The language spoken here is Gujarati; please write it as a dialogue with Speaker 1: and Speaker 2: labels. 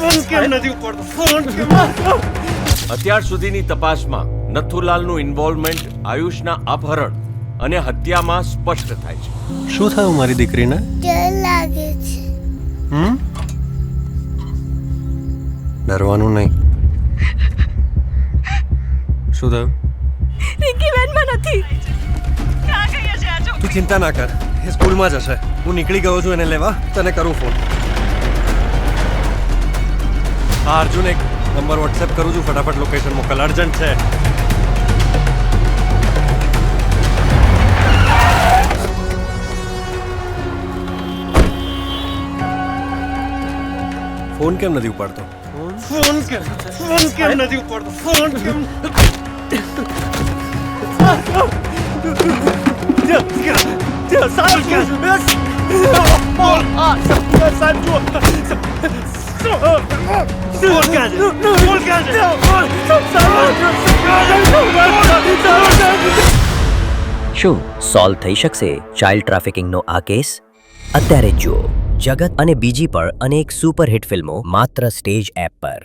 Speaker 1: ફોન કેમ નથી ઉપાડતો? ફોન કેમ?
Speaker 2: અત્યાર સુધીની તપાસમાં નથુલાલનું ઇન્વોલ્વમેન્ટ આયુષના અપહરણ અને હત્યામાં સ્પષ્ટ થાય છે.
Speaker 3: શું થયું મારી દીકરીને?
Speaker 4: ડર લાગે છે.
Speaker 3: ડરવાનું નહીં. શું થયું?
Speaker 5: રિંકી વેનમાં નથી. ક્યાં ગઈ છે આ
Speaker 3: તું ચિંતા ના કર, એ સ્કૂલમાં જ હશે. હું નીકળી ગયો છું એને લેવા. તને કરું ફોન. હા અર્જુન, એક નંબર વોટ્સએપ કરું છું, ફટાફટ લોકેશન મોકલ, અર્જન્ટ છે. ફોન કેમ નથી ઉપાડતો?
Speaker 1: ફોન કેમ નથી ઉપાડતો? ફોન કેમ?
Speaker 6: શું સોલ્વ થઈ શકશે ચાઇલ્ડ ટ્રાફિકિંગનો આ કેસ? અત્યારે જુઓ જગત અને બીજી પણ અનેક સુપરહિટ ફિલ્મો માત્ર સ્ટેજ એપ પર.